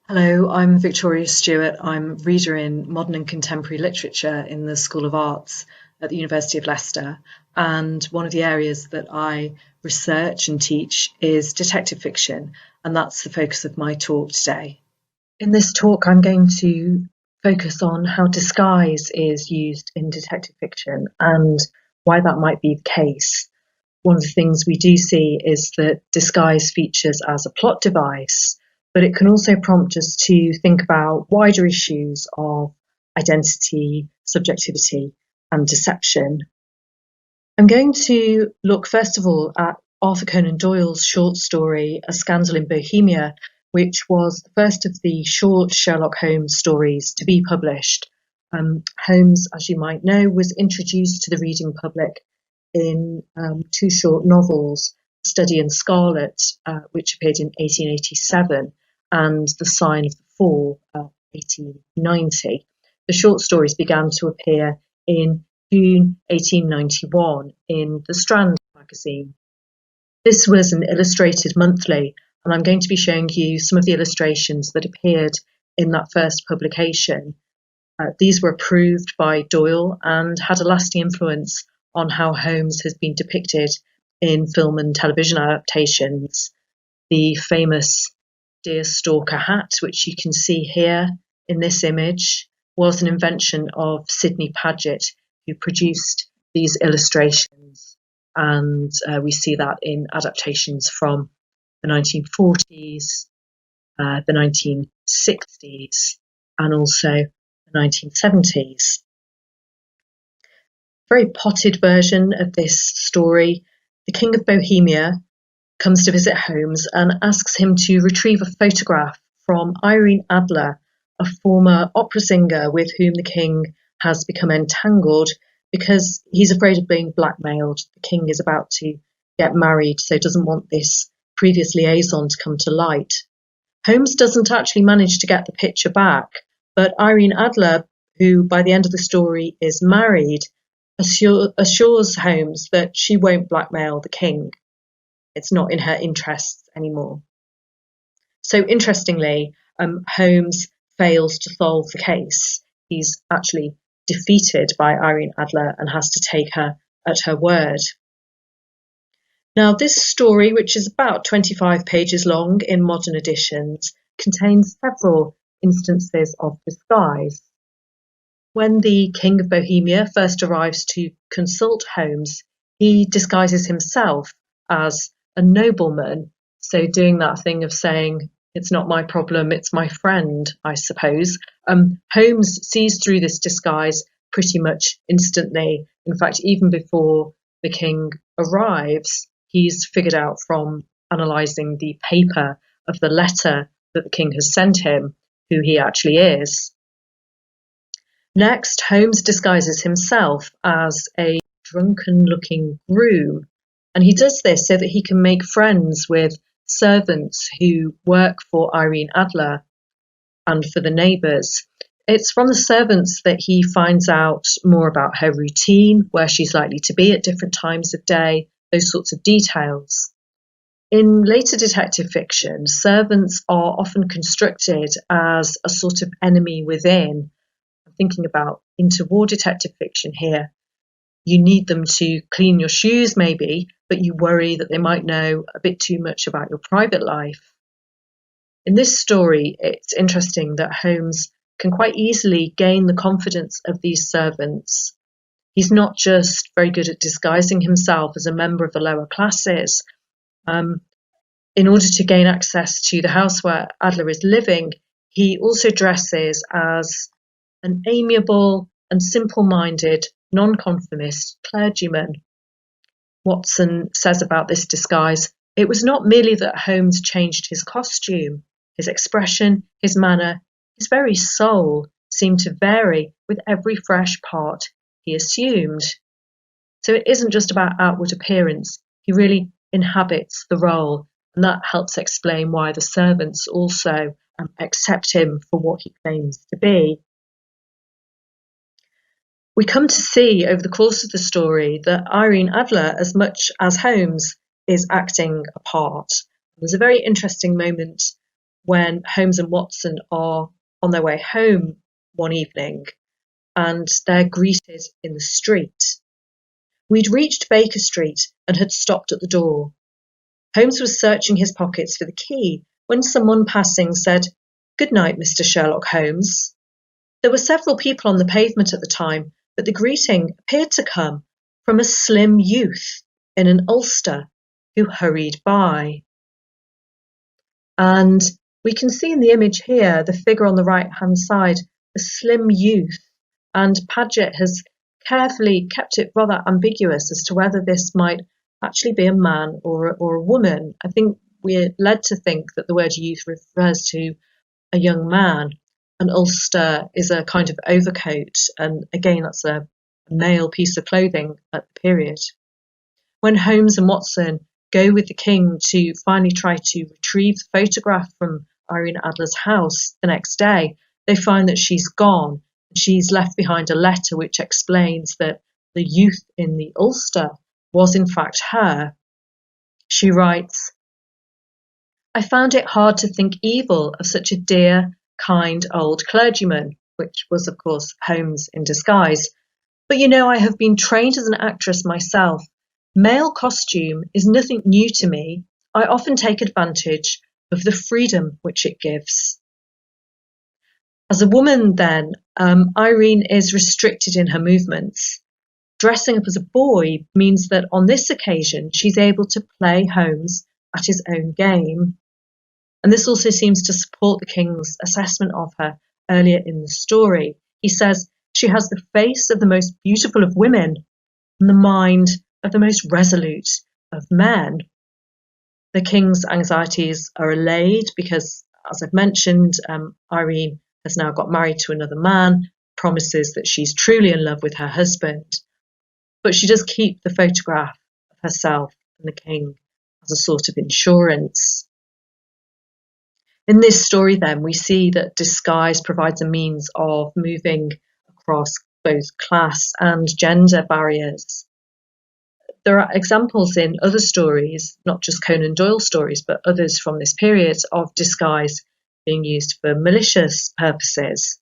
Hello, I'm Victoria Stewart. I'm reader in modern and contemporary literature in the School of Arts at the University of Leicester. And one of the areas that I research and teach is detective fiction, and that's the focus of my talk today. In this talk, I'm going to focus on how disguise is used in detective fiction and why that might be the case. One of the things we do see is that disguise features as a plot device, but it can also prompt us to think about wider issues of identity, subjectivity, and deception. I'm going to look first of all at Arthur Conan Doyle's short story, A Scandal in Bohemia, which was the first of the short Sherlock Holmes stories to be published. Holmes, as you might know, was introduced to the reading public in two short novels, Study in Scarlet, which appeared in 1887, and The Sign of the Fall, 1890. The short stories began to appear in June 1891 in the Strand magazine. This was an illustrated monthly, and I'm going to be showing you some of the illustrations that appeared in that first publication. These were approved by Doyle and had a lasting influence on how Holmes has been depicted in film and television adaptations. The famous deerstalker hat, which you can see here in this image, was an invention of Sidney Paget, who produced these illustrations. And we see that in adaptations from the 1940s, the 1960s, and also the 1970s. Very potted version of this story. The King of Bohemia comes to visit Holmes and asks him to retrieve a photograph from Irene Adler, a former opera singer with whom the king has become entangled because he's afraid of being blackmailed. The king is about to get married, so doesn't want this previous liaison to come to light. Holmes doesn't actually manage to get the picture back, but Irene Adler, who by the end of the story is married, assures Holmes that she won't blackmail the king. It's not in her interests anymore. So interestingly, Holmes fails to solve the case. He's actually defeated by Irene Adler and has to take her at her word. Now, this story, which is about 25 pages long in modern editions, contains several instances of disguise. When the King of Bohemia first arrives to consult Holmes, he disguises himself as a nobleman, so doing that thing of saying, it's not my problem, it's my friend, I suppose. Holmes sees through this disguise pretty much instantly. In fact, even before the king arrives, he's figured out from analysing the paper of the letter that the king has sent him who he actually is. Next, Holmes disguises himself as a drunken-looking groom, and he does this so that he can make friends with servants who work for Irene Adler and for the neighbours. It's from the servants that he finds out more about her routine, where she's likely to be at different times of day, those sorts of details. In later detective fiction, servants are often constructed as a sort of enemy within. I'm thinking about interwar detective fiction here. You need them to clean your shoes, maybe, but you worry that they might know a bit too much about your private life. In this story, it's interesting that Holmes can quite easily gain the confidence of these servants. He's not just very good at disguising himself as a member of the lower classes. In order to gain access to the house where Adler is living, he also dresses as an amiable and simple-minded nonconformist clergyman. Watson says about this disguise, it was not merely that Holmes changed his costume, his expression, his manner, his very soul seemed to vary with every fresh part he assumed. So it isn't just about outward appearance, he really inhabits the role, and that helps explain why the servants also accept him for what he claims to be. We come to see over the course of the story that Irene Adler, as much as Holmes, is acting a part. There's a very interesting moment when Holmes and Watson are on their way home one evening and they're greeted in the street. We'd reached Baker Street and had stopped at the door. Holmes was searching his pockets for the key when someone passing said, "Good night, Mr. Sherlock Holmes." There were several people on the pavement at the time, but the greeting appeared to come from a slim youth in an ulster who hurried by. And we can see in the image here, the figure on the right-hand side, a slim youth, and Paget has carefully kept it rather ambiguous as to whether this might actually be a man or a woman. I think we're led to think that the word youth refers to a young man. An ulster is a kind of overcoat, and again, that's a male piece of clothing at the period. When Holmes and Watson go with the king to finally try to retrieve the photograph from Irene Adler's house the next day, they find that she's gone. She's left behind a letter which explains that the youth in the ulster was in fact her. She writes, "I found it hard to think evil of such a dear, kind old clergyman," which was of course Holmes in disguise. "But you know, I have been trained as an actress myself. Male costume is nothing new to me. I often take advantage of the freedom which it gives." As a woman then, Irene is restricted in her movements. Dressing up as a boy means that on this occasion she's able to play Holmes at his own game. And this also seems to support the king's assessment of her earlier in the story. He says, "She has the face of the most beautiful of women and the mind of the most resolute of men." The king's anxieties are allayed because, as I've mentioned, Irene has now got married to another man, promises that she's truly in love with her husband, but she does keep the photograph of herself and the king as a sort of insurance. In this story then, we see that disguise provides a means of moving across both class and gender barriers. There are examples in other stories, not just Conan Doyle stories, but others from this period, of disguise being used for malicious purposes.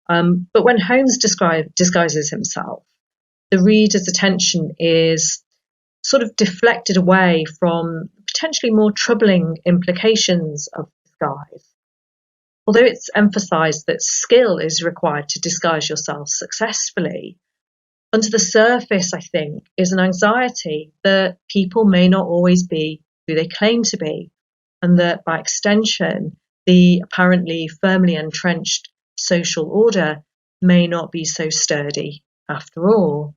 But when Holmes disguises himself, the reader's attention is sort of deflected away from potentially more troubling implications of disguise. Although it's emphasised that skill is required to disguise yourself successfully, under the surface, I think, is an anxiety that people may not always be who they claim to be, and that by extension, the apparently firmly entrenched social order may not be so sturdy after all.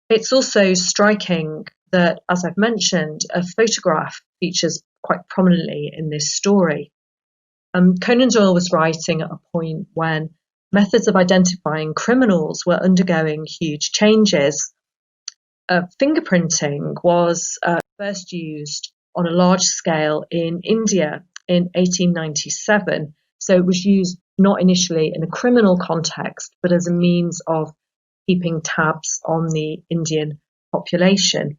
It's also striking that, as I've mentioned, a photograph features quite prominently in this story. Conan Doyle was writing at a point when methods of identifying criminals were undergoing huge changes. Fingerprinting was first used on a large scale in India in 1897. So it was used not initially in a criminal context, but as a means of keeping tabs on the Indian population.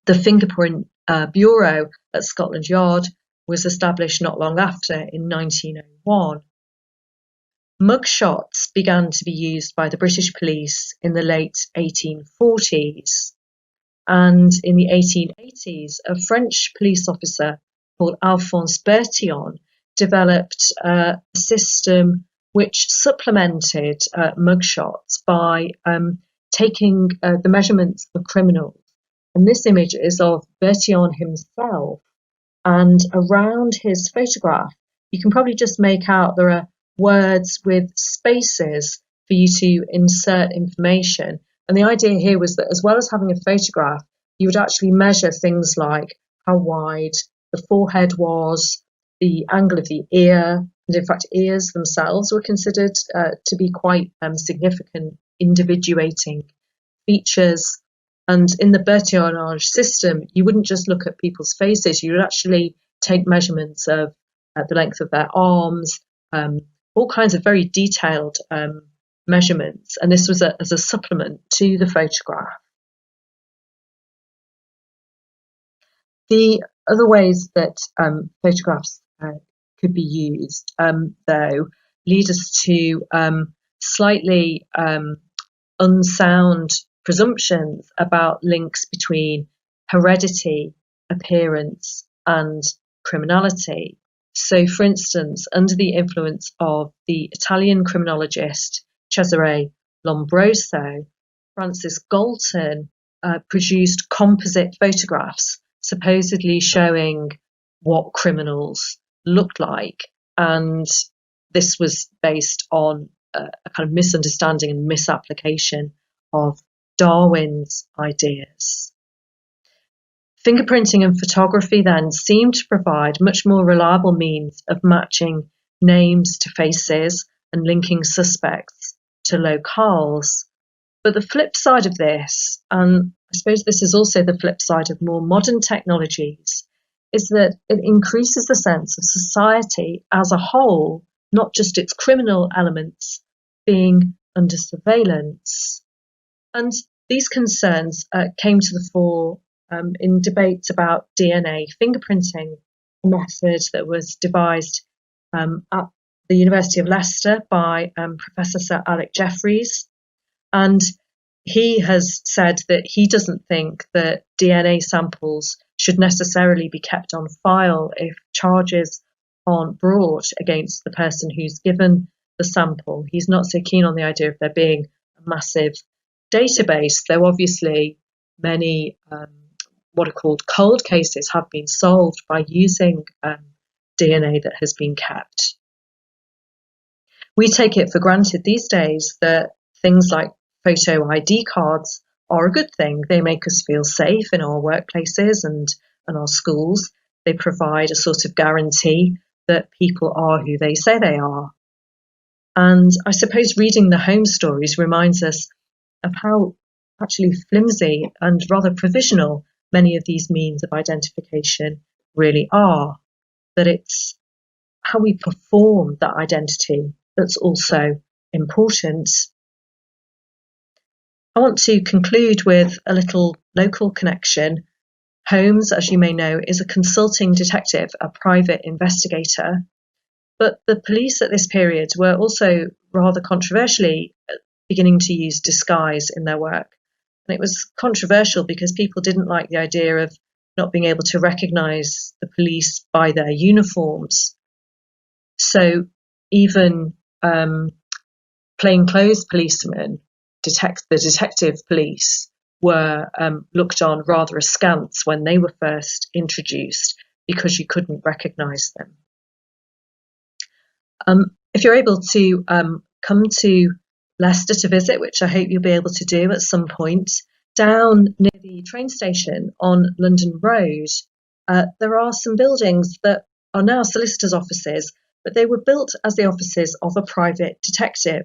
The Fingerprint Bureau at Scotland Yard was established not long after in 1901. Mugshots began to be used by the British police in the late 1840s. And in the 1880s, a French police officer called Alphonse Bertillon developed a system which supplemented mugshots by taking the measurements of criminals. And this image is of Bertillon himself. And around his photograph, you can probably just make out there are words with spaces for you to insert information. And the idea here was that as well as having a photograph, you would actually measure things like how wide the forehead was, the angle of the ear, and in fact ears themselves were considered to be quite significant individuating features. And in the Bertillonage system, you wouldn't just look at people's faces, you would actually take measurements of the length of their arms, all kinds of very detailed measurements. And this was as a supplement to the photograph. The other ways that photographs could be used, though, lead us to slightly unsound presumptions about links between heredity, appearance, and criminality. So, for instance, under the influence of the Italian criminologist Cesare Lombroso, Francis Galton produced composite photographs supposedly showing what criminals looked like. And this was based on a kind of misunderstanding and misapplication of Darwin's ideas. Fingerprinting and photography then seemed to provide much more reliable means of matching names to faces and linking suspects to locales. But the flip side of this, and I suppose this is also the flip side of more modern technologies, is that it increases the sense of society as a whole, not just its criminal elements, being under surveillance. And these concerns came to the fore in debates about DNA fingerprinting, a method that was devised at the University of Leicester by Professor Sir Alec Jeffreys. And he has said that he doesn't think that DNA samples should necessarily be kept on file if charges aren't brought against the person who's given the sample. He's not so keen on the idea of there being a massive database, though obviously many what are called cold cases have been solved by using DNA that has been kept. We take it for granted these days that things like photo ID cards are a good thing. They make us feel safe in our workplaces and our schools. They provide a sort of guarantee that people are who they say they are. And I suppose reading the home stories reminds us of how actually flimsy and rather provisional many of these means of identification really are. That it's how we perform that identity that's also important. I want to conclude with a little local connection. Holmes, as you may know, is a consulting detective, a private investigator. But the police at this period were also rather controversially beginning to use disguise in their work. And it was controversial because people didn't like the idea of not being able to recognise the police by their uniforms. So even plainclothes policemen, the detective police, were looked on rather askance when they were first introduced because you couldn't recognise them. If you're able to come to Leicester to visit, which I hope you'll be able to do at some point, down near the train station on London Road, there are some buildings that are now solicitors' offices, but they were built as the offices of a private detective,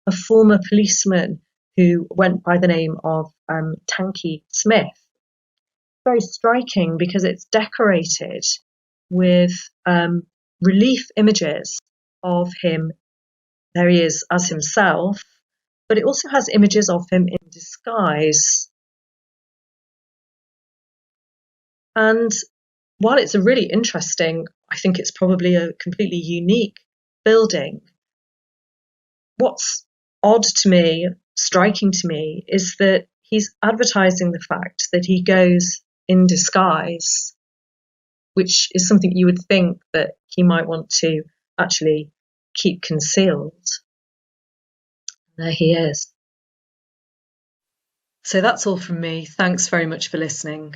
a former policeman who went by the name of Tanky Smith. Very striking because it's decorated with relief images of him. There he is as himself, but it also has images of him in disguise. And while it's a really interesting, I think it's probably a completely unique building, what's odd to me, striking to me, is that he's advertising the fact that he goes in disguise, which is something you would think that he might want to actually keep concealed. There he is. So that's all from me. Thanks very much for listening.